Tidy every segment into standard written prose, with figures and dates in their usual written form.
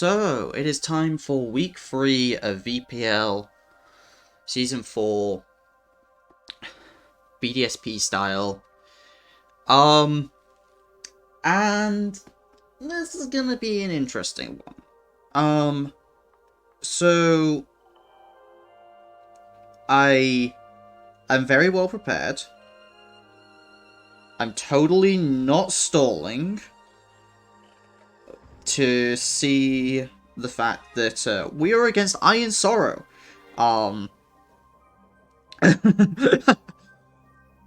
So, it is time for week 3 of VPL Season 4 BDSP style. And this is gonna be an interesting one. So I'm very well prepared. I'm totally not stalling to see the fact that we are against Ironsorrow.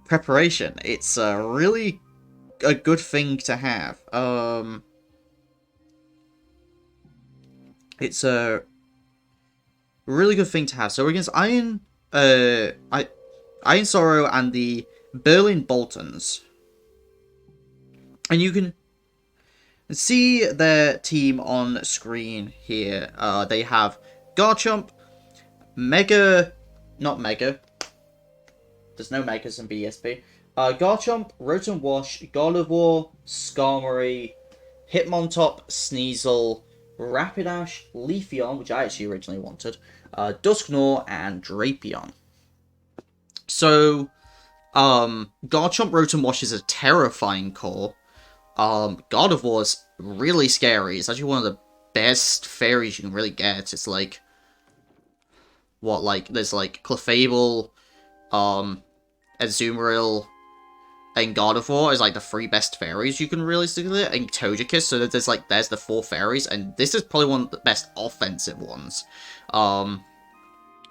Preparation. It's really a good thing to have. It's a really good thing to have. So we're against Ironsorrow and the Berlin Boltons. And you can see their team on screen here. They have Garchomp, not Mega. There's no Megas in BSP. Garchomp, Rotom-Wash, Gardevoir, Skarmory, Hitmontop, Sneasel, Rapidash, Leafeon, which I actually originally wanted, Dusknoir, and Drapion. So, Garchomp Rotom-Wash is a terrifying core. Gardevoir's really scary. It's actually one of the best fairies you can really get. It's like, there's like Clefable, Azumarill, and Gardevoir is like the 3 best fairies you can realistically get, and Togekiss, so there's the 4 fairies, and this is probably one of the best offensive ones.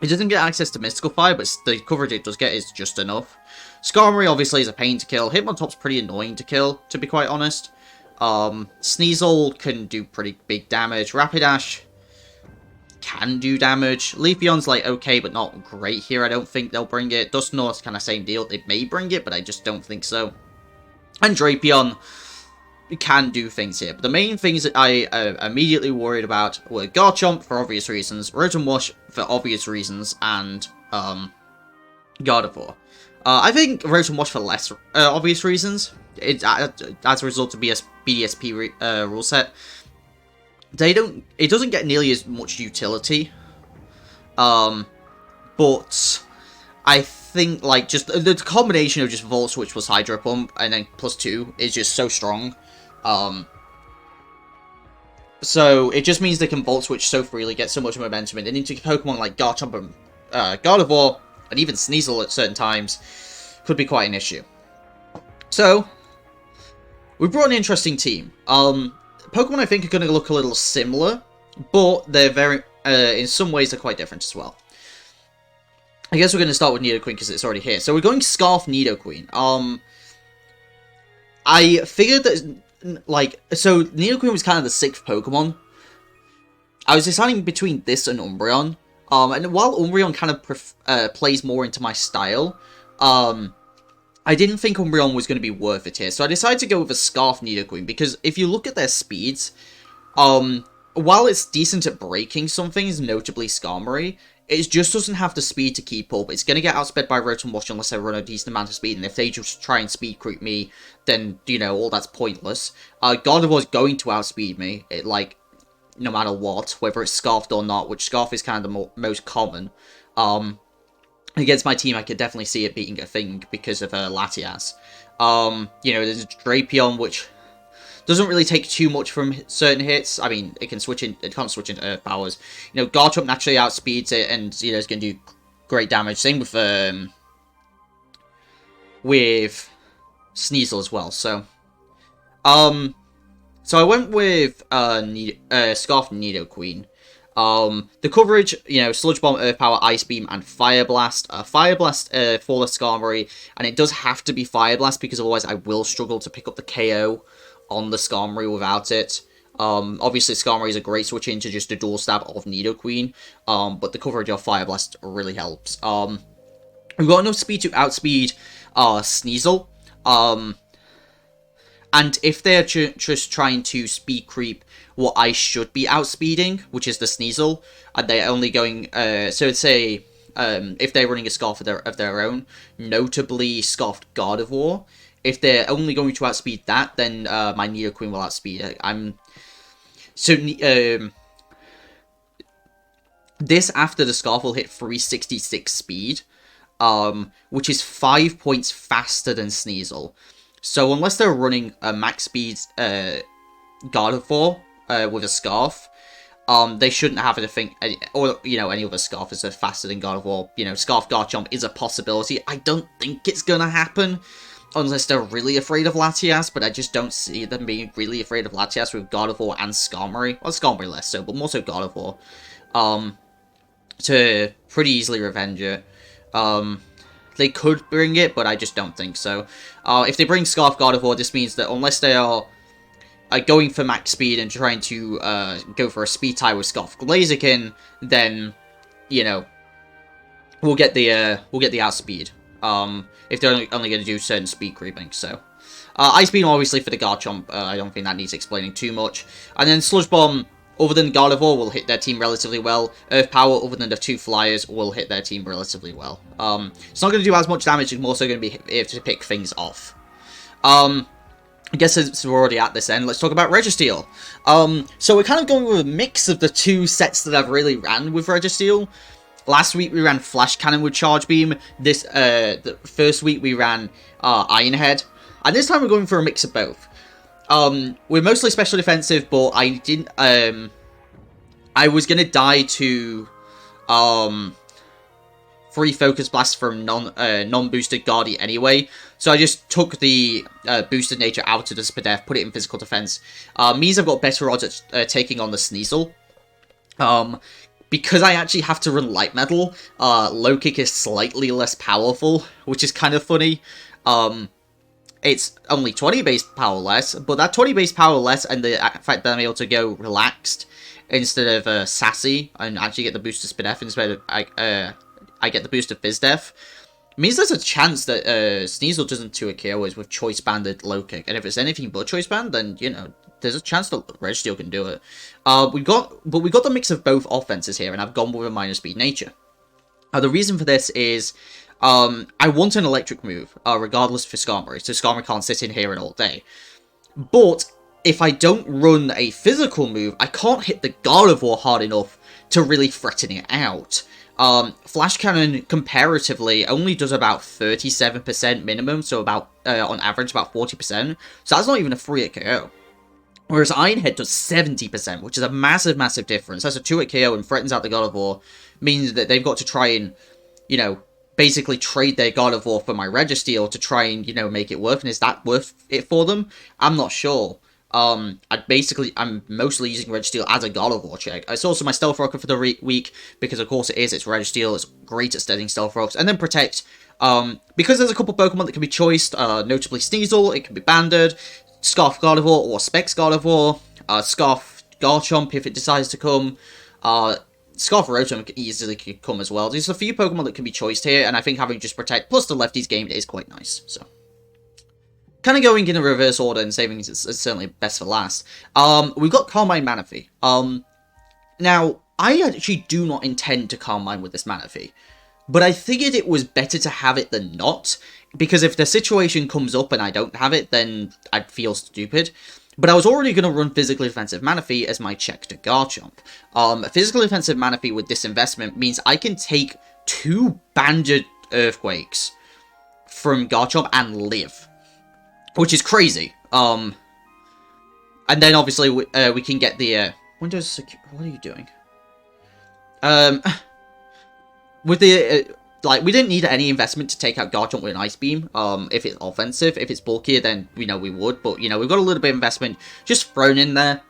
It doesn't get access to Mystical Fire, but the coverage it does get is just enough. Skarmory obviously is a pain to kill. Hitmontop's pretty annoying to kill, to be quite honest. Sneasel can do pretty big damage. Rapidash can do damage. Leafeon's like okay, but not great here. I don't think they'll bring it. Dusknoir's kind of same deal. They may bring it, but I just don't think so. And Drapion can do things here. But the main things that I immediately worried about were Garchomp for obvious reasons, Rotom-Wash for obvious reasons, and Gardevoir. I think Rotom-Wash for less obvious reasons. It's as a result of BDSP rule set. It doesn't get nearly as much utility. But I think like just the combination of just Volt Switch plus Hydro Pump and then +2 is just so strong. So it just means they can Volt Switch so freely, get so much momentum, and into Pokemon like Garchomp and Gardevoir, and even Sneasel at certain times could be quite an issue. So we brought an interesting team. Pokemon I think are going to look a little similar, but they're very, in some ways they're quite different as well. I guess we're going to start with Nidoqueen because it's already here. So we're going Scarf Nidoqueen. I figured that, so Nidoqueen was kind of the 6th Pokemon. I was deciding between this and Umbreon. And while Umbreon kind of plays more into my style, I didn't think Umbreon was going to be worth it here. So I decided to go with a Scarf Nidoqueen because if you look at their speeds, while it's decent at breaking some things, notably Skarmory, it just doesn't have the speed to keep up. It's going to get outsped by Rotom-Wash unless I run a decent amount of speed, and if they just try and speed creep me, then, you know, all that's pointless. Gardevoir is going to outspeed me, no matter what, whether it's Scarfed or not, which Scarf is kind of the most common. Against my team, I could definitely see it being a thing because of Latias. You know, there's Drapion, which doesn't really take too much from certain hits. I mean, it can't switch into Earth Powers. You know, Garchomp naturally outspeeds it, and you know, it's going to do great damage. Same with Sneasel as well. So I went with Scarf Nidoqueen. The coverage, you know, Sludge Bomb, Earth Power, Ice Beam, and Fire Blast. Fire Blast for the Skarmory, and it does have to be Fire Blast because otherwise I will struggle to pick up the KO on the Skarmory without it. Obviously Skarmory is a great switch into just a dual stab of Nidoqueen, but the coverage of Fire Blast really helps. We've got enough speed to outspeed Sneasel, and if they're just trying to speed creep what I should be outspeeding, which is the Sneasel, and they're only going, so say, if they're running a Scarf of their own, notably Scarfed Gardevoir, if they're only going to outspeed that, then my Nidoqueen will outspeed it. This after the Scarf will hit 366 speed, which is 5 points faster than Sneasel. So unless they're running a max speed Gardevoir with a Scarf, they shouldn't have anything, or, you know, any other Scarf is faster than Gardevoir. You know, Scarf Garchomp is a possibility. I don't think it's gonna happen, unless they're really afraid of Latias, but I just don't see them being really afraid of Latias with Gardevoir and Skarmory. Well, Skarmory less so, but more so Gardevoir. To pretty easily revenge it. They could bring it, but I just don't think so. If they bring Scarf Gardevoir, this means that unless they are going for max speed and trying to go for a speed tie with Scarf Blaziken, then, you know, we'll get the outspeed. If they're only going to do certain speed creeping, so. Ice Beam, obviously, for the Garchomp, I don't think that needs explaining too much. And then Sludge Bomb, other than Gardevoir, will hit their team relatively well. Earth Power, other than the 2 flyers, will hit their team relatively well. It's not going to do as much damage, it's more so going to be able to pick things off. I guess since we're already at this end, let's talk about Registeel. So we're kind of going with a mix of the 2 sets that I've really ran with Registeel. Last week we ran Flash Cannon with Charge Beam. The first week we ran Iron Head. And this time we're going for a mix of both. We're mostly special defensive, but I didn't, I was gonna die to, 3 Focus Blasts from non-boosted Guardy anyway, so I just took the, boosted nature out of the Spadef, put it in physical defense. Means I've got better odds at, taking on the Sneasel. Because I actually have to run Light Metal, Low Kick is slightly less powerful, which is kind of funny. It's only 20 base power less, but that 20 base power less and the fact that I'm able to go relaxed instead of sassy and actually get the boost of Spadef instead of I get the boost of Fizdef means there's a chance that Sneasel doesn't 2 KOs with Choice Banded Low Kick, and if it's anything but Choice Band, then, you know, there's a chance that Registeel can do it. We got the mix of both offenses here, and I've gone with a minor speed nature. The reason for this is I want an electric move, regardless for Skarmory, so Skarmory can't sit in here all day. But if I don't run a physical move, I can't hit the Gardevoir hard enough to really threaten it out. Flash Cannon, comparatively, only does about 37% minimum, so about, on average, about 40%. So that's not even a 3-hit KO. Whereas Iron Head does 70%, which is a massive, massive difference. That's a 2-hit KO and threatens out the Gardevoir, means that they've got to try and, you know, basically trade their Gardevoir for my Registeel to try and, you know, make it work. And is that worth it for them? I'm not sure. I'm mostly using Registeel as a Gardevoir check. It's also my Stealth Rocket for the week, because of course it is, it's Registeel, it's great at steadying Stealth Rocks. And then Protect, because there's a couple Pokemon that can be choiced, notably Sneasel, it can be Banded, Scarf Gardevoir or Specs Gardevoir, Scarf Garchomp if it decides to come, Scarf Rotom easily could come as well. There's a few Pokemon that can be choiced here, and I think having just Protect plus the Lefties game is quite nice, so. Kind of going in a reverse order and saving is certainly best for last. We've got Carmine Manaphy. Now, I actually do not intend to Carmine with this Manaphy, but I figured it was better to have it than not, because if the situation comes up and I don't have it, then I'd feel stupid. But I was already going to run Physically Defensive Manaphy as my check to Garchomp. Physically Defensive Manaphy with this investment means I can take 2 Banded Earthquakes from Garchomp and live, which is crazy. And then obviously we can get the Windows Secure. What are you doing? With the like, we didn't need any investment to take out Garchomp with an Ice Beam. If it's offensive, if it's bulkier, then we would. But you know, we've got a little bit of investment just thrown in there,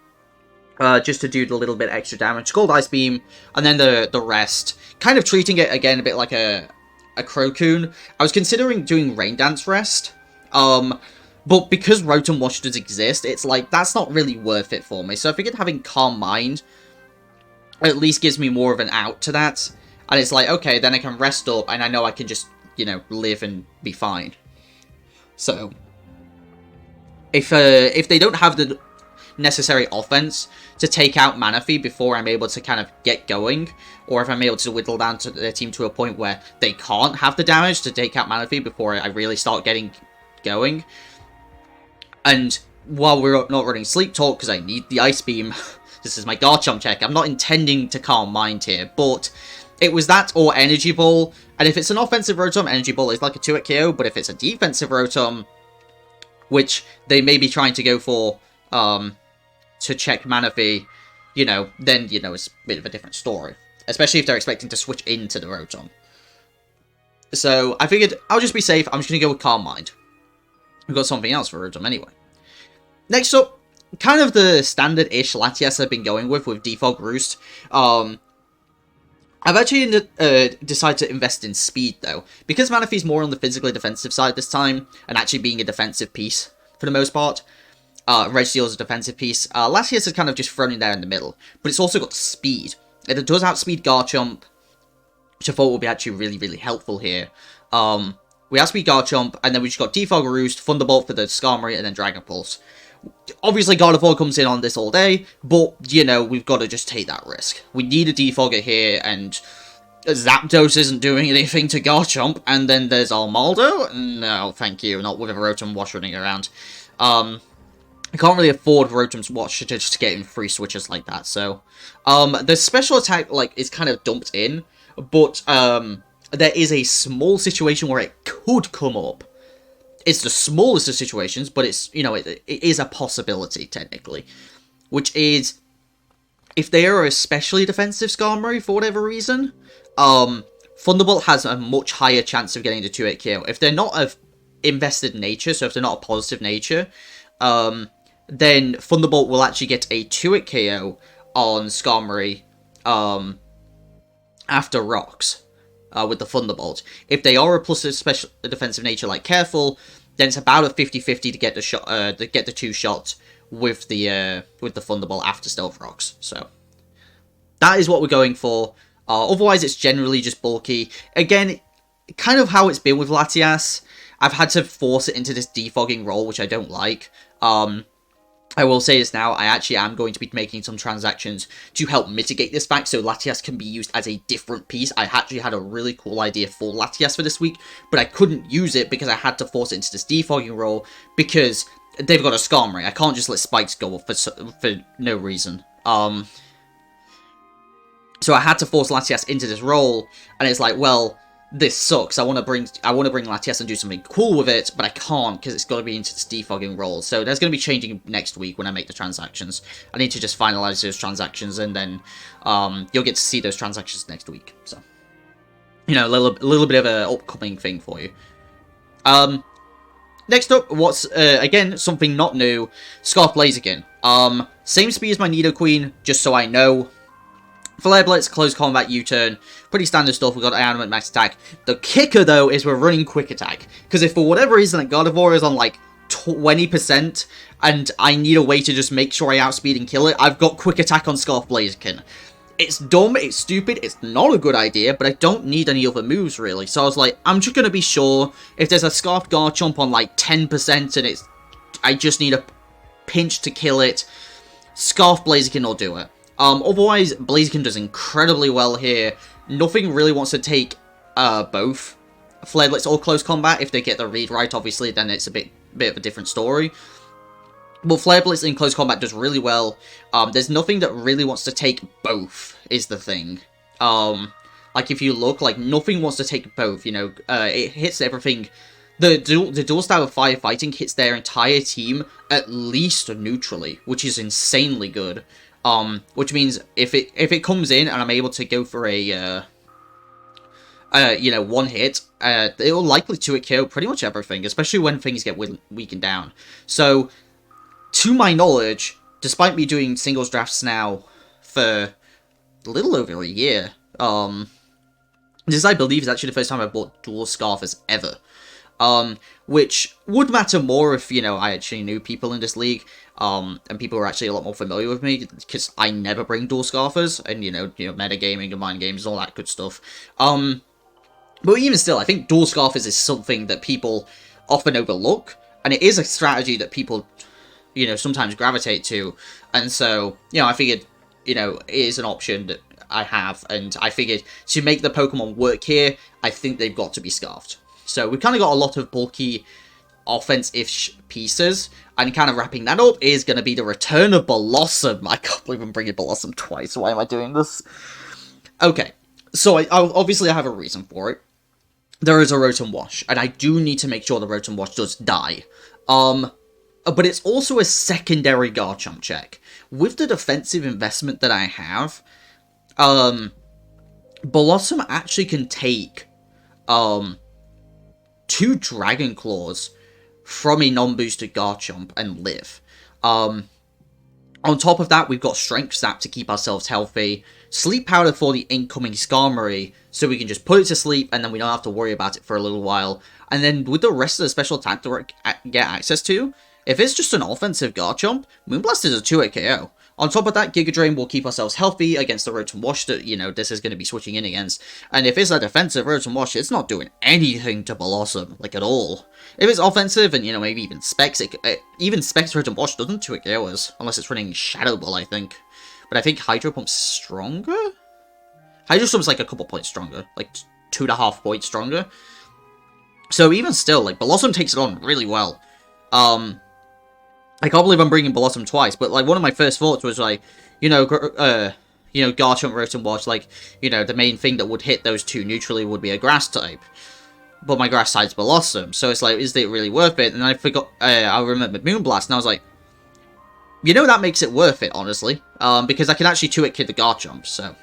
just to do the little bit extra damage. Scald Ice Beam, and then the rest. Kind of treating it again a bit like a Crocoon. I was considering doing Rain Dance Rest. But because Rotom-Wash does exist, it's like, that's not really worth it for me. So I figured having Calm Mind at least gives me more of an out to that. And it's like, okay, then I can rest up, and I know I can just, you know, live and be fine. So, if they don't have the necessary offense to take out Manaphy before I'm able to kind of get going, or if I'm able to whittle down to their team to a point where they can't have the damage to take out Manaphy before I really start getting going, and while we're not running Sleep Talk, because I need the Ice Beam this is my Garchomp check. I'm not intending to Calm Mind here, but it was that or Energy Ball. And if it's an offensive Rotom, Energy Ball is like a 2-hit KO, but if it's a defensive Rotom, which they may be trying to go for to check Manaphy, you know, then, you know, it's a bit of a different story. Especially if they're expecting to switch into the Rotom. So, I figured I'll just be safe. I'm just going to go with Calm Mind. We've got something else for Rotom anyway. Next up, kind of the standard-ish Latias I've been going with Defog Roost. I've actually decided to invest in speed, though. Because Manaphy's more on the physically defensive side this time, and actually being a defensive piece for the most part, Registeel's a defensive piece, Latias is kind of just thrown in there in the middle. But it's also got speed. It does outspeed Garchomp, which I thought would be actually really, really helpful here. We outspeed Garchomp, and then we just got Defog Roost, Thunderbolt for the Skarmory, and then Dragon Pulse. Obviously, Gardevoir comes in on this all day, but, you know, we've got to just take that risk. We need a Defogger here, and Zapdos isn't doing anything to Garchomp, and then there's Armaldo? No, thank you, not with a Rotom-Wash running around. I can't really afford Rotom-Wash to just get in free switches like that, so... the special attack, like, is kind of dumped in, but, there is a small situation where it could come up. It's the smallest of situations, but it's, you know, it is a possibility, technically. Which is, if they are especially defensive Skarmory for whatever reason, Thunderbolt has a much higher chance of getting the 2-hit KO. If they're not of invested nature, so if they're not a positive nature, then Thunderbolt will actually get a 2-hit KO on Skarmory, after Rocks. With the Thunderbolt. If they are a plus special defensive nature like Careful, then it's about a 50-50 to get the shot, to get the 2 shots with the Thunderbolt after Stealth Rocks. So that is what we're going for. Otherwise, it's generally just bulky. Again, kind of how it's been with Latias. I've had to force it into this defogging role, which I don't like. I will say this now, I actually am going to be making some transactions to help mitigate this fact, so Latias can be used as a different piece. I actually had a really cool idea for Latias for this week, but I couldn't use it because I had to force it into this defogging role, because they've got a Skarmory. I can't just let Spikes go up for no reason. So I had to force Latias into this role, and it's like, well, this sucks. I want to bring Latias and do something cool with it, but I can't because it's got to be into this defogging role. So that's going to be changing next week when I make the transactions. I need to just finalize those transactions, and then you'll get to see those transactions next week. So, you know, a little bit of an upcoming thing for you. Next up, what's again something not new? Scarf Blaziken. Same speed as my Nidoqueen, just so I know. Flare Blitz, Close Combat, U-Turn, pretty standard stuff. We've got Animate Max Attack. The kicker, though, is we're running Quick Attack. Because if for whatever reason that Gardevoir is on, like, 20%, and I need a way to just make sure I outspeed and kill it, I've got Quick Attack on Scarf Blaziken. It's dumb, it's stupid, it's not a good idea, but I don't need any other moves, really. So I was like, I'm just going to be sure, if there's a Scarf Garchomp on, like, 10%, and I just need a pinch to kill it, Scarf Blaziken will do it. Otherwise, Blaziken does incredibly well here. Nothing really wants to take both Flare Blitz or Close Combat. If they get the read right, obviously, then it's a bit of a different story. But Flare Blitz in Close Combat does really well. There's nothing that really wants to take both, is the thing. Like, if you look, like, nothing wants to take both, you know. It hits everything. The dual style of firefighting hits their entire team at least neutrally, which is insanely good. Which means if it comes in and I'm able to go for a, you know, one hit, it'll likely 2-hit KO pretty much everything, especially when things get weakened down. So, to my knowledge, despite me doing singles drafts now for a little over a year, this I believe is actually the first time I bought dual Scarfers ever. Which would matter more if, you know, I actually knew people in this league, and people were actually a lot more familiar with me, because I never bring dual Scarfers, and, you know, metagaming and mind games and all that good stuff. But even still, I think dual Scarfers is something that people often overlook, and it is a strategy that people, you know, sometimes gravitate to, and so, you know, I figured, you know, it is an option that I have, and I figured to make the Pokemon work here, I think they've got to be Scarfed. So we've kind of got a lot of bulky offensive pieces. And kind of wrapping that up is going to be the return of Bellosom. I can't believe I'm bringing Bellosom twice. Why am I doing this? Okay, so obviously I have a reason for it. There is a Rotom-Wash, and I do need to make sure the Rotom-Wash does die. But it's also a secondary Garchomp check. With the defensive investment that I have, Bellosom actually can take 2 Dragon Claws from a non-boosted Garchomp and live. On top of that, we've got Strength Sap to keep ourselves healthy, Sleep Powder for the incoming Skarmory, so we can just put it to sleep, and then we don't have to worry about it for a little while. And then with the rest of the special attack to get access to, if it's just an offensive Garchomp, Moonblast is a 2-hit KO. On top of that, Giga Drain will keep ourselves healthy against the Rotom-Wash that, you know, this is going to be switching in against. And if it's a defensive Rotom-Wash, it's not doing anything to Bellosom, like, at all. If it's offensive, and, you know, maybe even Specs, even Specs Rotom-Wash doesn't 2-hit KO us, unless it's running Shadow Ball, I think. But I think Hydro Pump's stronger? Hydro Pump's, like, a couple points stronger, like, 2.5 points stronger. So even still, like, Bellosom takes it on really well. I can't believe I'm bringing Bellosom twice, but, like, one of my first thoughts was, like, Garchomp, Rotom-Wash, like, you know, the main thing that would hit those two neutrally would be a Grass type. But my Grass type's Bellosom, so it's like, is it really worth it? And I forgot, I remembered Moonblast, and I was like, you know, that makes it worth it, honestly, because I can actually 2-hit kid the Garchomp, so.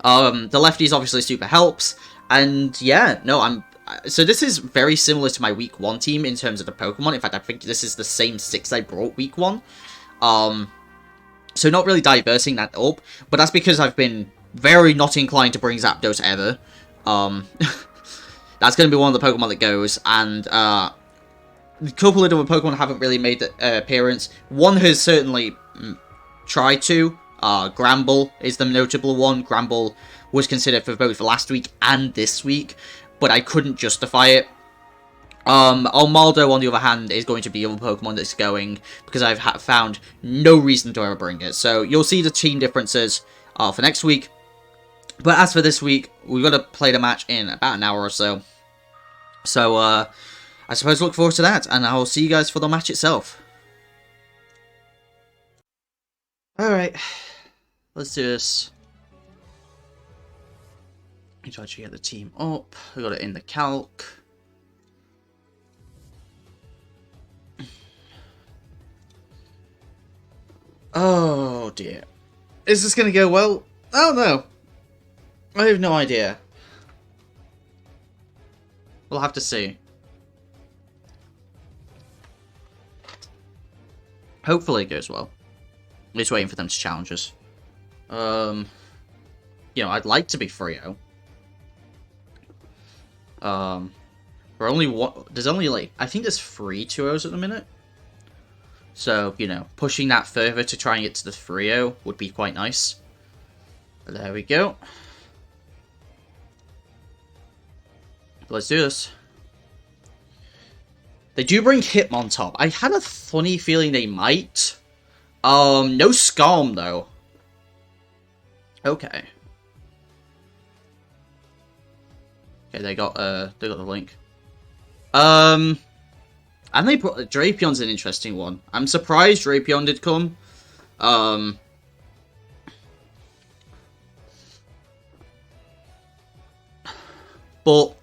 The lefties obviously super helps, and yeah, no, so this is very similar to my Week 1 team in terms of the Pokemon. In fact, I think this is the same 6 I brought Week 1. So not really diversing that up, but that's because I've been very not inclined to bring Zapdos ever. That's going to be one of the Pokemon that goes, and a couple of other Pokemon haven't really made the appearance. One has certainly tried to. Gramble is the notable one. Gramble was considered for both last week and this week, but I couldn't justify it. Almaldo, on the other hand, is going to be the other Pokemon that's going, because I've found no reason to ever bring it. So you'll see the team differences for next week. But as for this week, we've got to play the match in about an hour or so. So, I suppose look forward to that, and I'll see you guys for the match itself. Alright, let's do this. Need to actually get the team up. We got it in the calc. Oh dear. Is this gonna go well? Oh no. I have no idea. We'll have to see. Hopefully it goes well. I'm just waiting for them to challenge us. You know, I'd like to be Frio. We're only one. There's only like, I think there's 3 2-0s at the minute. So, you know, pushing that further to try and get to the Frio would be quite nice. But there we go. Let's do this. They do bring Hitmontop. I had a funny feeling they might. No Scarm though. Okay. Okay, they got the link. And they brought Drapion's an interesting one. I'm surprised Drapion did come. But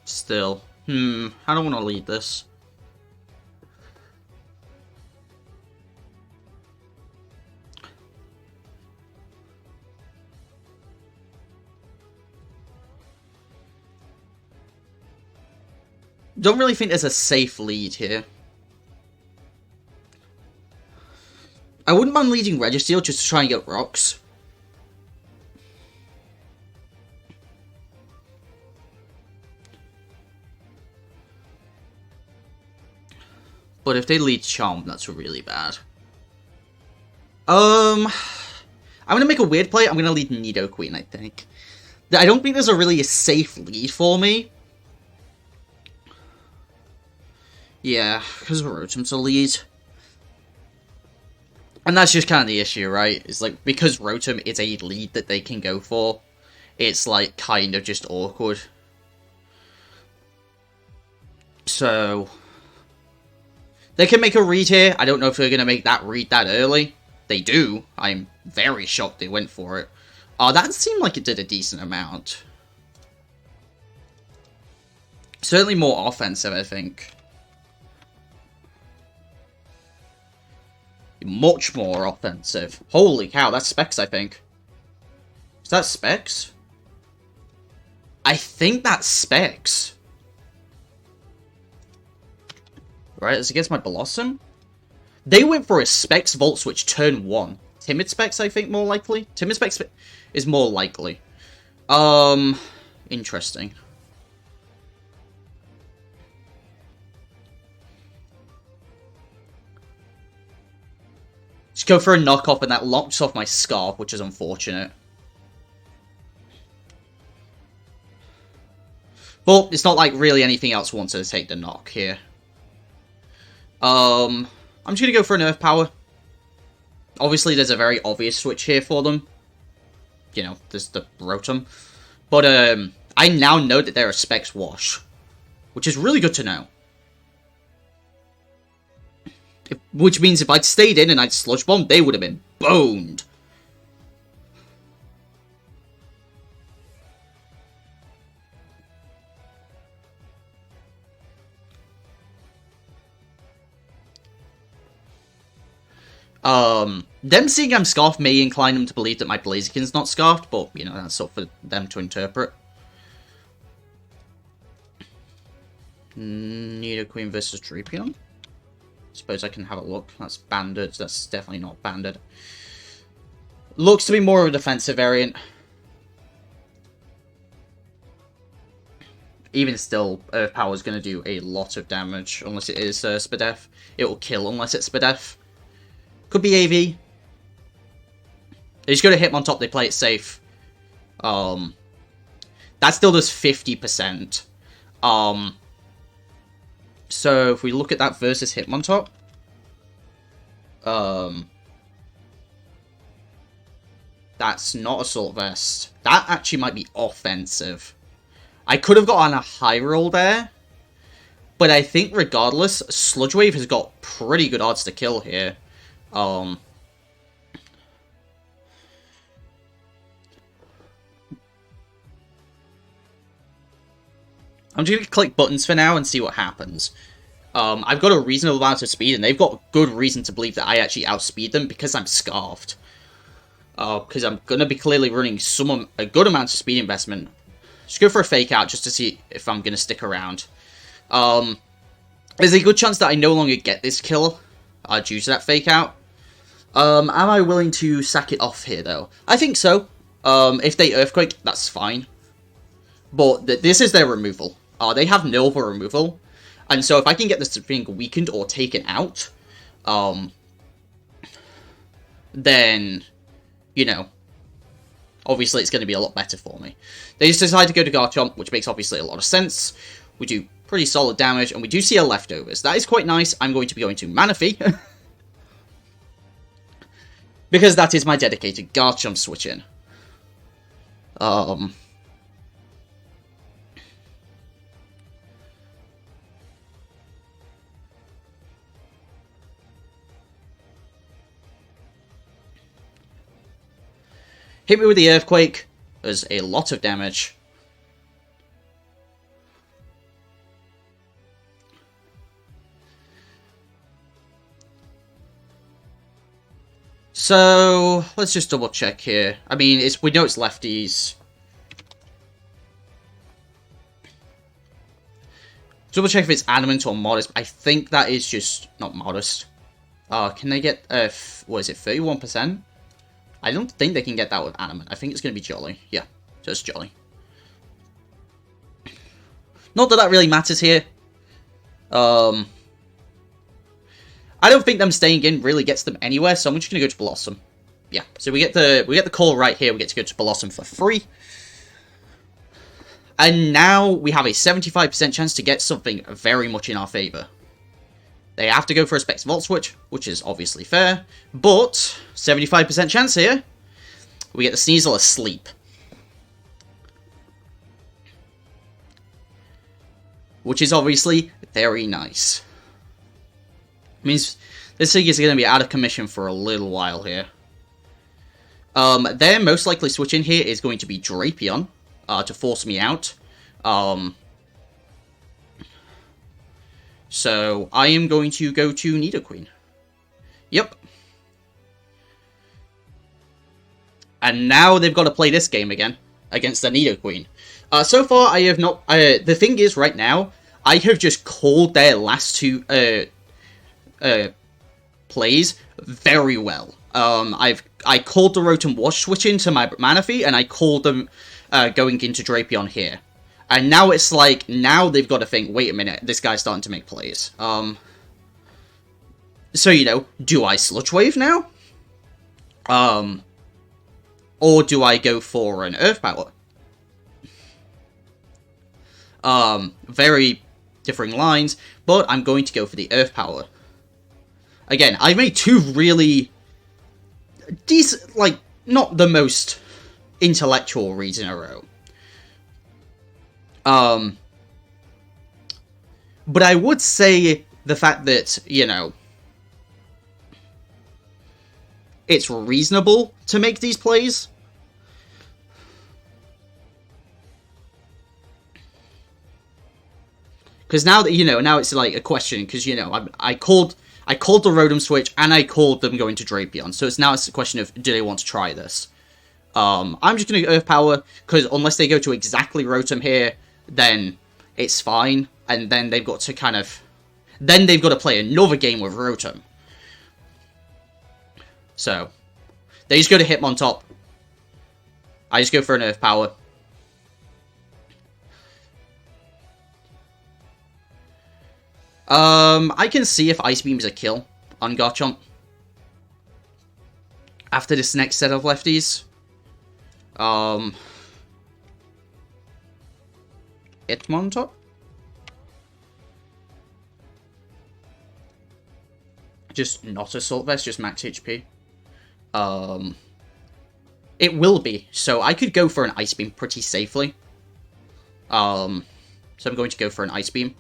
still, I don't want to lead this. Don't really think there's a safe lead here. I wouldn't mind leading Registeel just to try and get rocks. But if they lead Charm, that's really bad. I'm gonna make a weird play. I'm gonna lead Nidoqueen, I think. I don't think there's a really safe lead for me. Yeah, because Rotom's a lead. And that's just kind of the issue, right? It's like, because Rotom is a lead that they can go for, it's like kind of just awkward. So they can make a read here. I don't know if they're going to make that read that early. They do. I'm very shocked they went for it. That seemed like it did a decent amount. Certainly more offensive, I think. Much more offensive. Holy cow, that's Specs, I think. Is that Specs? I think that's Specs. Right, it's against my Bellosom. They went for a Specs Volt Switch turn 1. Timid Specs, I think, more likely. Timid Specs is more likely. Interesting. Just go for a knockoff, and that locks off my Scarf, which is unfortunate. But it's not like really anything else wants to take the knock here. I'm just gonna go for an Earth Power. Obviously, there's a very obvious switch here for them. You know, there's the Rotom. But I now know that they're a Specs Wash, which is really good to know. Which means if I'd stayed in and I'd Sludge Bomb, they would have been boned. Them seeing I'm Scarfed may incline them to believe that my Blaziken's not Scarfed, but, you know, that's up for them to interpret. Nidoqueen versus Drapion. Suppose I can have a look. That's Banded. That's definitely not Banded. Looks to be more of a defensive variant. Even still, Earth Power is going to do a lot of damage, unless it is Spadef. It will kill unless it's Spadef. Could be AV. They just go to Hitmontop, they play it safe. That still does 50%. So if we look at that versus Hitmontop, that's not Assault Vest. That actually might be offensive. I could have gotten a high roll there, but I think regardless, Sludge Wave has got pretty good odds to kill here. I'm just going to click buttons for now and see what happens. I've got a reasonable amount of speed, and they've got good reason to believe that I actually outspeed them because I'm Scarfed. Because I'm going to be clearly running a good amount of speed investment. Just go for a Fake Out just to see if I'm going to stick around. There's a good chance that I no longer get this kill due to that Fake Out. Am I willing to sack it off here, though? I think so. If they Earthquake, that's fine. But this is their removal. They have Nova removal. And so if I can get this thing weakened or taken out, then, you know, obviously it's going to be a lot better for me. They just decide to go to Garchomp, which makes obviously a lot of sense. We do pretty solid damage, and we do see a Leftovers. That is quite nice. I'm going to be going to Manaphy. Because that is my dedicated Garchomp switch in. Hit me with the Earthquake. There's a lot of damage. So, let's just double check here. I mean, we know it's lefties. Double check if it's Adamant or Modest. I think that is just not Modest. Can they get, what is it, 31%? I don't think they can get that with Adamant. I think it's going to be Jolly. Yeah, just Jolly. Not that that really matters here. I don't think them staying in really gets them anywhere, so I'm just going to go to Bellosom. Yeah, so we get the call right here. We get to go to Bellosom for free. And now we have a 75% chance to get something very much in our favour. They have to go for a Specs Volt Switch, which is obviously fair. But, 75% chance here. We get the Sneasel asleep. which is obviously very nice. Means this thing is going to be out of commission for a little while here. Their most likely switch in here is going to be Drapion, to force me out. So I am going to go to Nidoqueen. Yep. And now they've got to play this game again against the Nidoqueen. So far, I have not... the thing is, right now, I have just called their last two plays very well. I called the Rotom-Wash switch into my Manaphy, and I called them going into Drapion here. And now it's like, now they've got to think, wait a minute, this guy's starting to make plays. So, you know, do I Sludge Wave now? Or do I go for an Earth Power? Very differing lines, but I'm going to go for the Earth Power. Again, I made two really decent, like, not the most intellectual reads in a row. But I would say the fact that, you know, it's reasonable to make these plays. Because now that, you know, now it's like a question, because, you know, I called the Rotom switch, and I called them going to Drapion. So it's a question of, do they want to try this? I'm just going to Earth Power, because unless they go to exactly Rotom here, then it's fine. And then they've got to kind of... Then they've got to play another game with Rotom. So, they just go to Hitmontop. I just go for an Earth Power. I can see if Ice Beam is a kill on Garchomp after this next set of lefties. Hitmontop? Just not Assault Vest, just max HP. It will be, so I could go for an Ice Beam pretty safely. So I'm going to go for an Ice Beam.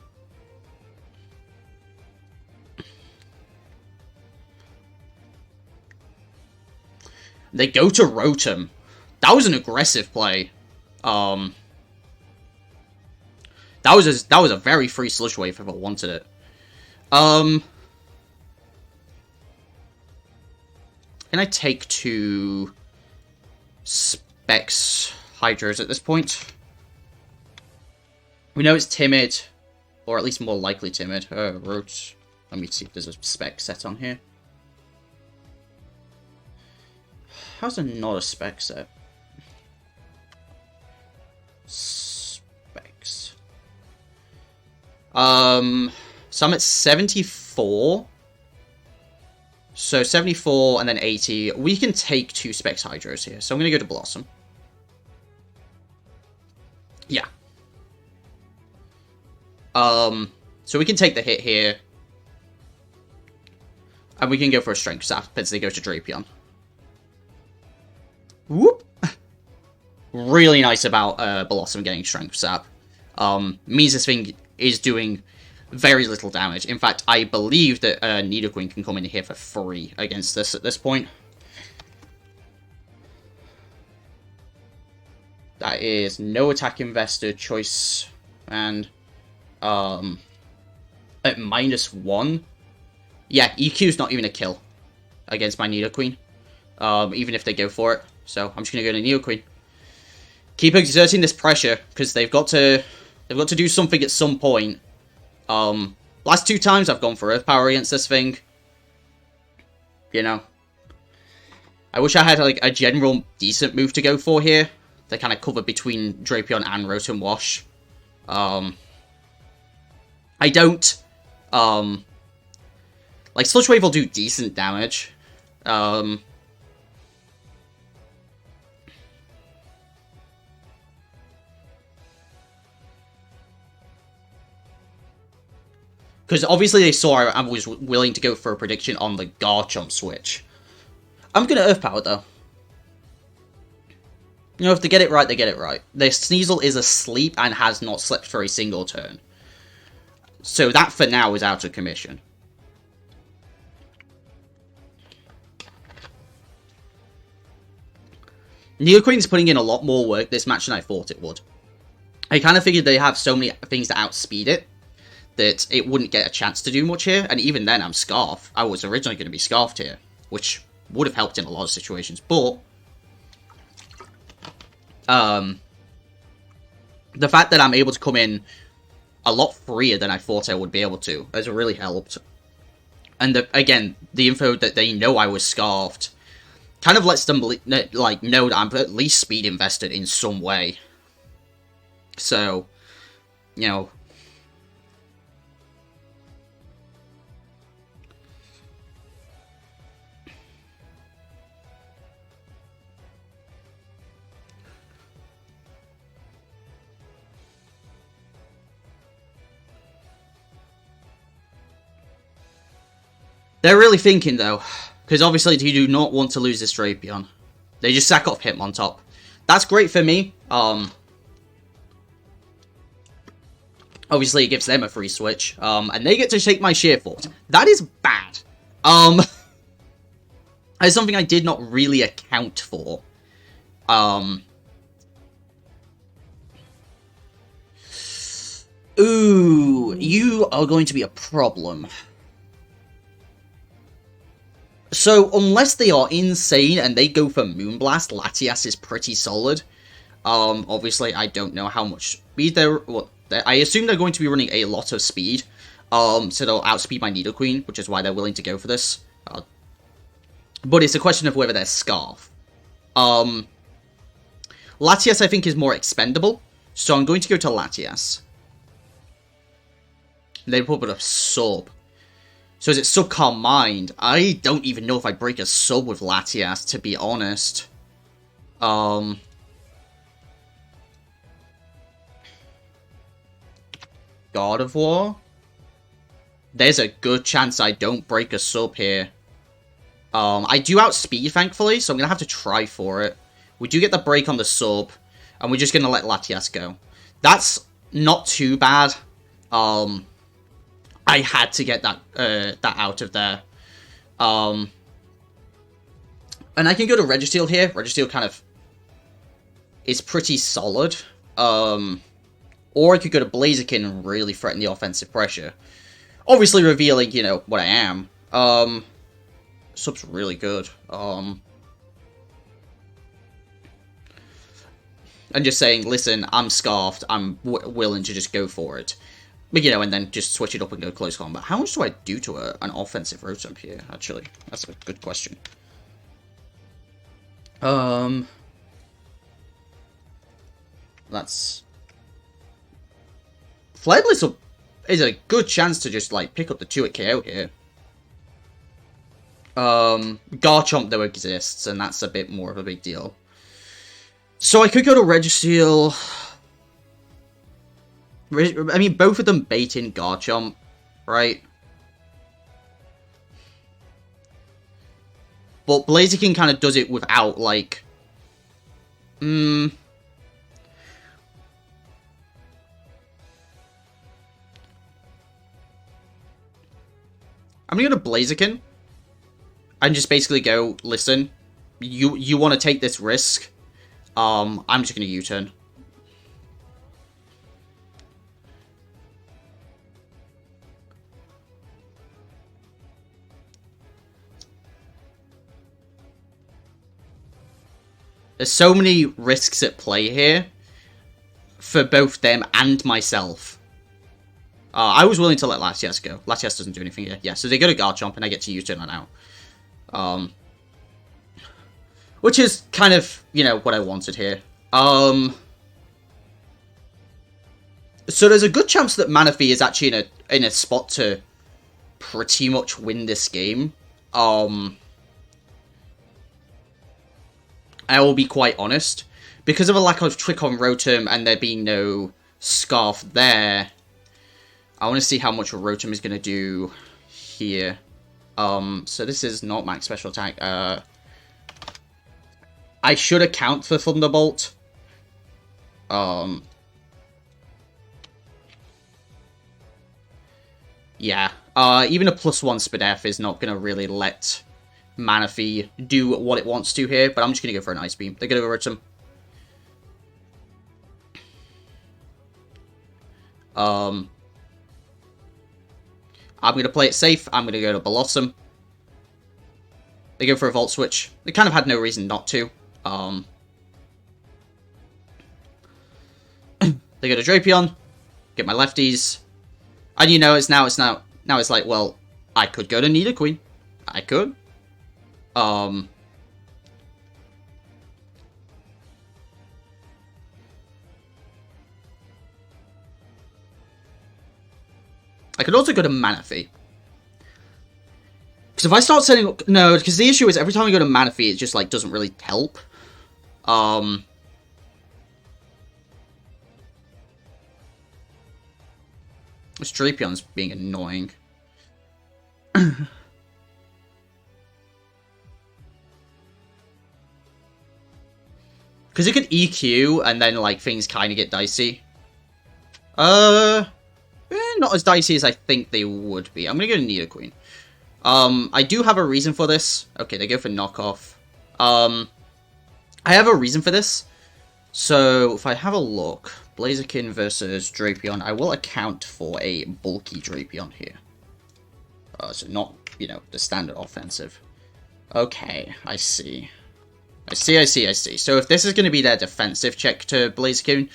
They go to Rotom. That was an aggressive play. That was a very free Sludge Wave if I wanted it. Can I take two Specs Hydros at this point? We know it's timid, or at least more likely timid. Let me see if there's a spec set on here. How's it not a spec set? Specs. So I'm at 74. So 74 and then 80. We can take two Specs Hydros here. So I'm going to go to Bellosom. Yeah. So we can take the hit here. And we can go for a Strength Sap as they go to Drapion. Whoop! Really nice about Bellosom getting Strength Sap. Means this thing is doing very little damage. In fact, I believe that Nidoqueen can come in here for free against this at this point. That is no attack invested choice, and at -1. Yeah, EQ's not even a kill against my Nidoqueen, even if they go for it. So I'm just gonna go to Nidoqueen. Keep exerting this pressure because they've got to do something at some point. Last two times I've gone for Earth Power against this thing. You know, I wish I had like a general decent move to go for here. They kind of cover between Drapion and Rotom-Wash. I don't. Like Sludge Wave will do decent damage. Because obviously they saw I was willing to go for a prediction on the Garchomp switch. I'm going to Earth Power, though. You know, if they get it right, they get it right. Their Sneasel is asleep and has not slept for a single turn. So that, for now, is out of commission. Nidoqueen's putting in a lot more work this match than I thought it would. I kind of figured they have so many things that outspeed it that it wouldn't get a chance to do much here. And even then, I'm Scarf. I was originally going to be Scarfed here, which would have helped in a lot of situations. But the fact that I'm able to come in a lot freer than I thought I would be able to has really helped. And again, the info that they know I was Scarfed kind of lets them, like, know that I'm at least speed invested in some way. So, you know. They're really thinking, though. Because obviously you do not want to lose this Drapion. They just sack off Hitmontop. That's great for me. Obviously it gives them a free switch. And they get to take my Sheer Force. That is bad. That's something I did not really account for. Ooh, you are going to be a problem. So, unless they are insane and they go for Moonblast, Latias is pretty solid. Obviously, I don't know how much speed I assume they're going to be running a lot of speed. So they'll outspeed my Nidoqueen, which is why they're willing to go for this. But it's a question of whether they're Scarf. Latias, I think, is more expendable. So I'm going to go to Latias. They put a sub. So is it Subcalm Mind? I don't even know if I break a sub with Latias, to be honest. God of War? There's a good chance I don't break a sub here. I do outspeed, thankfully, so I'm going to have to try for it. We do get the break on the sub, and we're just going to let Latias go. That's not too bad. I had to get that out of there. And I can go to Registeel here. Registeel kind of is pretty solid. Or I could go to Blaziken and really threaten the offensive pressure. Obviously revealing, you know, what I am. Sub's really good. And just saying, listen, I'm Scarfed. I'm willing to just go for it. But, you know, and then just switch it up and go close combat. How much do I do to an offensive Rotom here, actually? That's a good question. That's... Flareblitz is a good chance to just, like, pick up the 2 at KO here. Garchomp, though, exists, and that's a bit more of a big deal. So I could go to Registeel. I mean, both of them bait in Garchomp, right? But Blaziken kind of does it without, like... I'm going to Blaziken. And just basically go, listen, you want to take this risk? I'm just going to U-turn. There's so many risks at play here for both them and myself. I was willing to let Latias go. Latias doesn't do anything here. Yeah, so they go to Garchomp and I get to U-turn on out. Which is kind of, you know, what I wanted here. So there's a good chance that Manaphy is actually in a spot to pretty much win this game. I will be quite honest. Because of a lack of Trick on Rotom and there being no Scarf there, I want to see how much Rotom is going to do here. So this is not max special attack. I should account for Thunderbolt. Yeah. Even a +1 Spadef is not going to really let Manaphy do what it wants to here, but I'm just going to go for an Ice Beam. They're going to go Rotom. I'm going to play it safe. I'm going to go to Bellosom. They go for a Volt Switch. They kind of had no reason not to. They go to Drapion. Get my lefties. And you know, now it's like, well, I could go to Nidoqueen. I could. I could also go to Manaphy. Because if I start setting up... No, because the issue is every time I go to Manaphy, it just, like, doesn't really help. This Drapion's being annoying. Because it could EQ, and then, like, things kind of get dicey. Not as dicey as I think they would be. I'm gonna go to Nidoqueen. I do have a reason for this. Okay, they go for knockoff. I have a reason for this. So, if I have a look, Blaziken versus Drapion, I will account for a bulky Drapion here. So not, you know, the standard offensive. Okay, I see. I see. So if this is going to be their defensive check to Blaziken,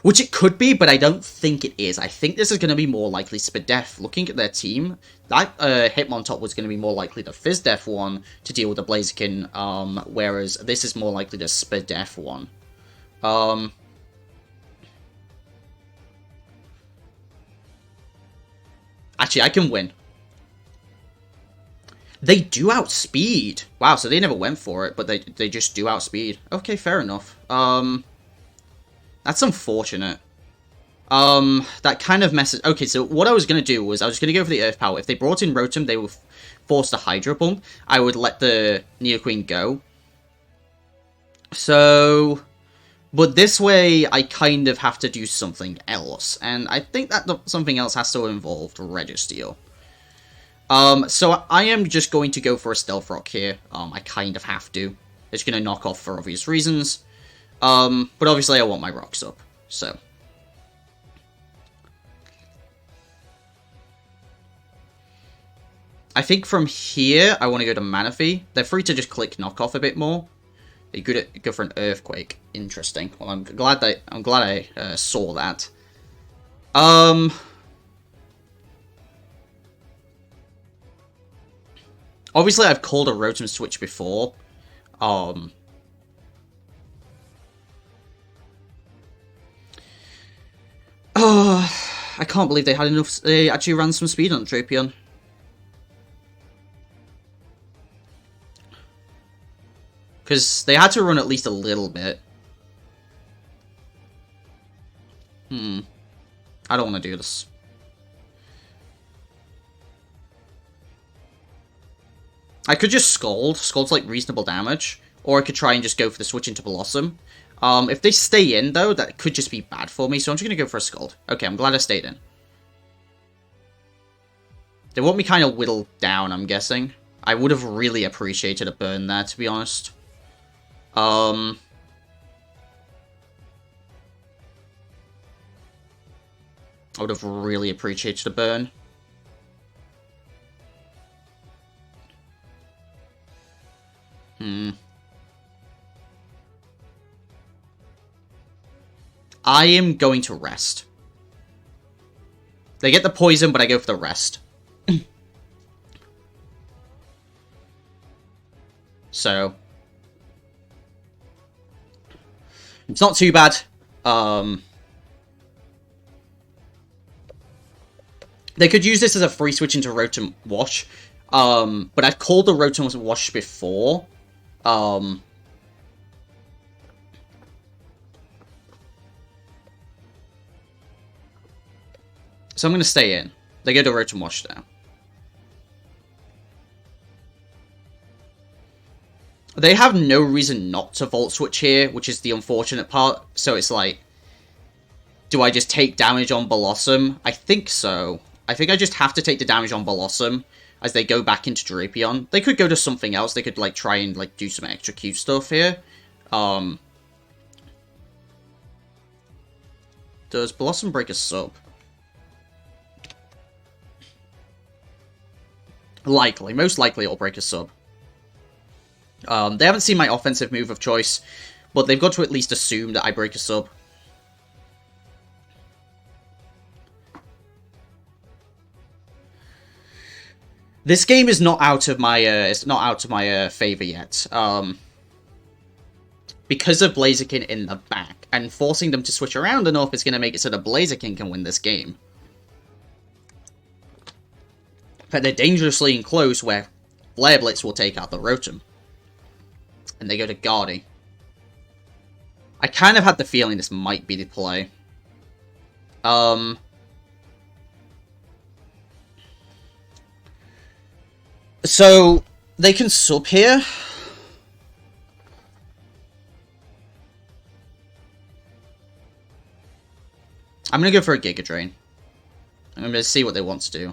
which it could be, but I don't think it is. I think this is going to be more likely Spadef. Looking at their team, that Hitmontop was going to be more likely the Fizdef one to deal with the Blaziken, whereas this is more likely the Spadef one. Actually, I can win. They do outspeed. Wow, so they never went for it, but they just do outspeed. Okay, fair enough. That's unfortunate. That kind of messes... Okay, so what I was going to do was I was going to go for the Earth Power. If they brought in Rotom, they were forced to Hydro Pump. I would let the Nidoqueen go. So... But this way, I kind of have to do something else. And I think that something else has to involve Registeel. So I am just going to go for a Stealth Rock here. I kind of have to. It's going to knock off for obvious reasons. But obviously I want my rocks up, so. I think from here, I want to go to Manaphy. They're free to just click knockoff a bit more. They could go for an Earthquake. Interesting. Well, I'm glad I saw that. Obviously I've called a Rotom switch before. I can't believe they had enough. They actually ran some speed on Drapion. Because they had to run at least a little bit. I don't want to do this. I could just Scald. Scald's like reasonable damage. Or I could try and just go for the switch into Bellosom. If they stay in, though, that could just be bad for me, so I'm just going to go for a Scald. Okay, I'm glad I stayed in. They want me kind of whittled down, I'm guessing. I would have really appreciated a burn there, to be honest. I would have really appreciated a burn. I am going to rest. They get the poison, but I go for the rest. So. It's not too bad. They could use this as a free switch into Rotom-Wash. But I've called the Rotom-Wash before. So I'm going to stay in. They go to Rotom-Wash now. They have no reason not to Volt Switch here, which is the unfortunate part. So it's like, do I just take damage on Bellosom? I think so. I think I just have to take the damage on Bellosom as they go back into Drapion. They could go to something else. They could, like, try and, like, do some extra cute stuff here. Does Bellosom break a sub? Likely. Most likely it'll break a sub. They haven't seen my offensive move of choice, but they've got to at least assume that I break a sub. This game is not out of my favor yet. Because of Blaziken in the back, and forcing them to switch around enough is going to make it so that Blaziken can win this game. But they're dangerously in close where Flare Blitz will take out the Rotom. And they go to Guardy. I kind of had the feeling this might be the play. So, they can sub here. I'm going to go for a Giga Drain. I'm going to see what they want to do.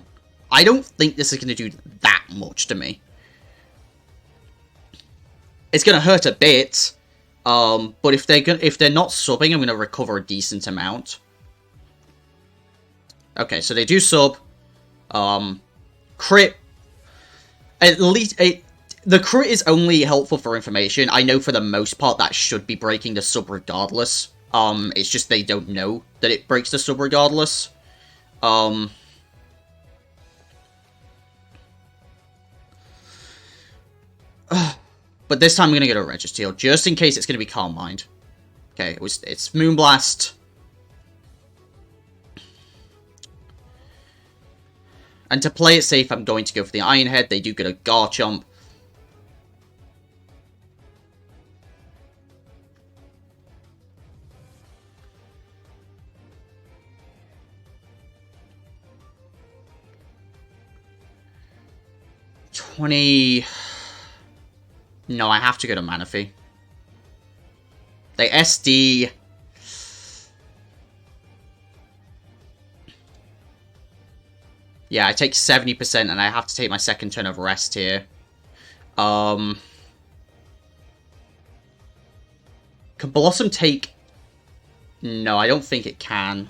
I don't think this is going to do that much to me. It's going to hurt a bit. But if they're not subbing, I'm going to recover a decent amount. Okay, so they do sub. Crit. At least, the crit is only helpful for information. I know for the most part that should be breaking the sub regardless. It's just they don't know that it breaks the sub regardless. But this time I'm going to get a Registeel, just in case it's going to be Calm Mind. Okay, it's Moonblast. And to play it safe, I'm going to go for the Iron Head. They do get a Garchomp. No, I have to go to Manaphy. They SD. Yeah, I take 70% and I have to take my second turn of rest here. Can Bellosom take... No, I don't think it can.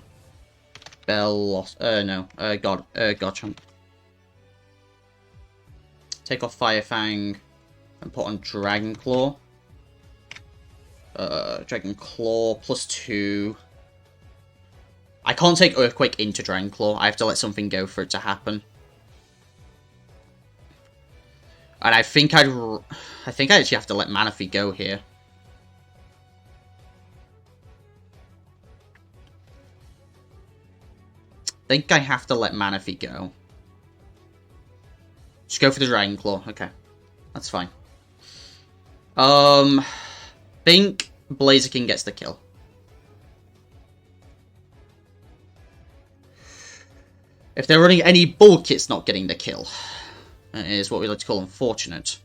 Garchomp. Take off Fire Fang and put on Dragon Claw. Dragon Claw +2. I can't take Earthquake into Dragon Claw. I have to let something go for it to happen. And I think I actually have to let Manaphy go here. I think I have to let Manaphy go. Just go for the Dragon Claw. Okay. That's fine. Think Blaziken gets the kill. If they're running any bulk, it's not getting the kill. That is what we like to call unfortunate.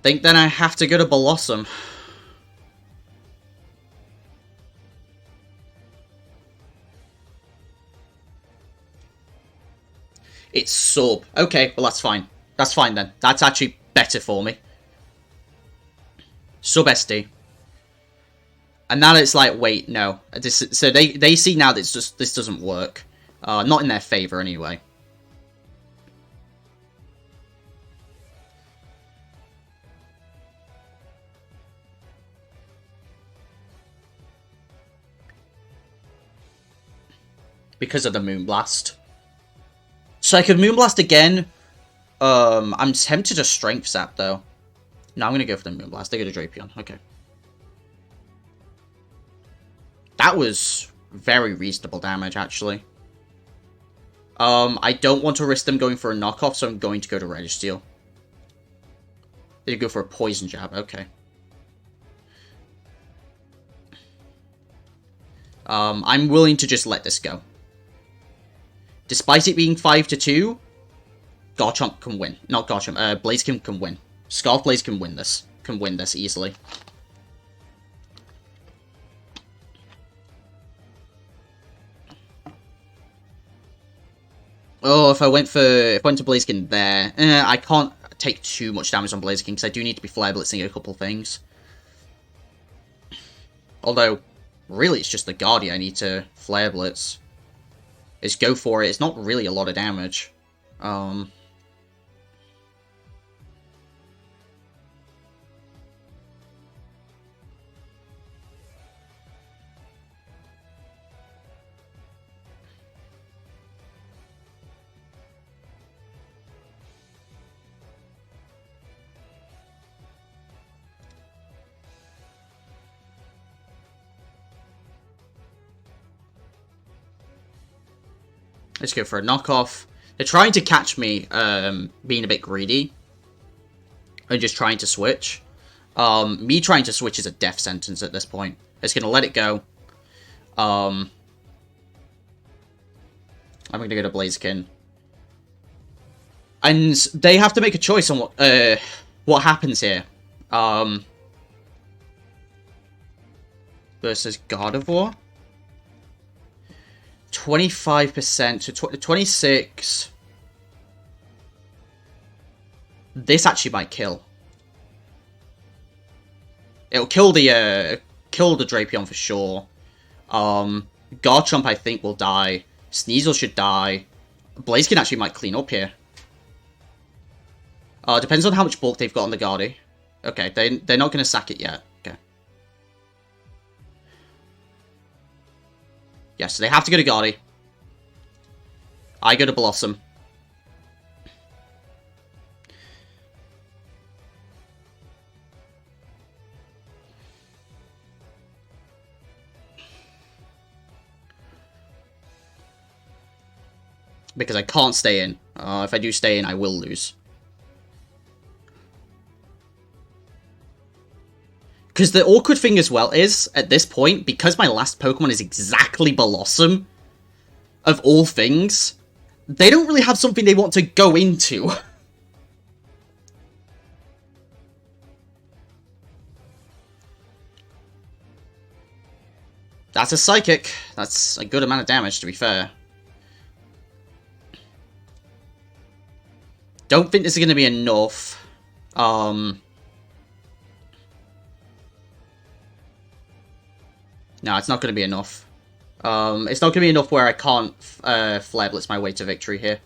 Think then I have to go to Bellosom. It's sub. Okay, well that's fine. That's fine then. That's actually better for me. Sub SD. And now it's like, wait, no. So they see now that it's just this doesn't work. Not in their favor anyway. Because of the Moonblast. So I could Moonblast again. I'm tempted to Strength Sap, though. No, I'm going to go for the Moonblast. They go to Drapion. Okay. That was very reasonable damage, actually. I don't want to risk them going for a knockoff, so I'm going to go to Registeel. They go for a Poison Jab. Okay. I'm willing to just let this go. Despite it being 5-2, Garchomp can win. Not Garchomp, Blaziken can win. Scarf Blaze can win this. Can win this easily. Oh, if I went to Blaziken there, I can't take too much damage on Blaziken because I do need to be Flare Blitzing a couple things. Although, really, it's just the Guardia I need to Flare Blitz. Is go for it. It's not really a lot of damage. Let's go for a knockoff. They're trying to catch me being a bit greedy. And just trying to switch. Me trying to switch is a death sentence at this point. It's going to let it go. I'm going to go to Blaziken. And they have to make a choice on what happens here. Versus Gardevoir. 25% to 26. This actually might kill. It'll kill the Drapion for sure. Garchomp I think will die. Sneasel should die. Blaziken actually might clean up here. Depends on how much bulk they've got on the Guardi. Okay, they're not going to sack it yet. Okay. Yeah, so they have to go to Guardi. I go to Bellosom. Because I can't stay in. If I do stay in, I will lose. Because the awkward thing as well is, at this point, because my last Pokemon is exactly Bellosom, of all things, they don't really have something they want to go into. That's a Psychic. That's a good amount of damage, to be fair. Don't think this is going to be enough. No, it's not going to be enough. It's not going to be enough where I can't Flare Blitz my way to victory here.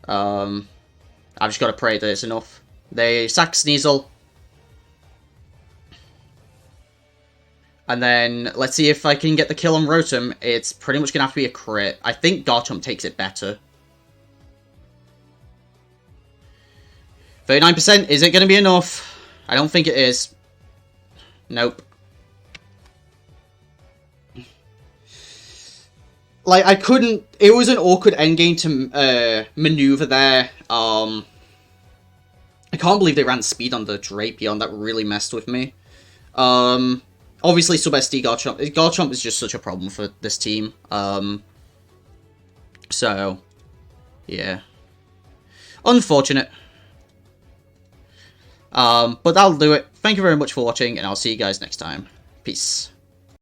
I've just got to pray that it's enough. They sack Sneasel. And then, let's see if I can get the kill on Rotom. It's pretty much going to have to be a crit. I think Garchomp takes it better. 39%, is it going to be enough? I don't think it is. Nope. Like, I couldn't... It was an awkward endgame to maneuver there. I can't believe they ran speed on the Drapion. That really messed with me. Obviously, Sub-SD Garchomp. Garchomp is just such a problem for this team. So, yeah. Unfortunate. But that'll do it. Thank you very much for watching, and I'll see you guys next time. Peace.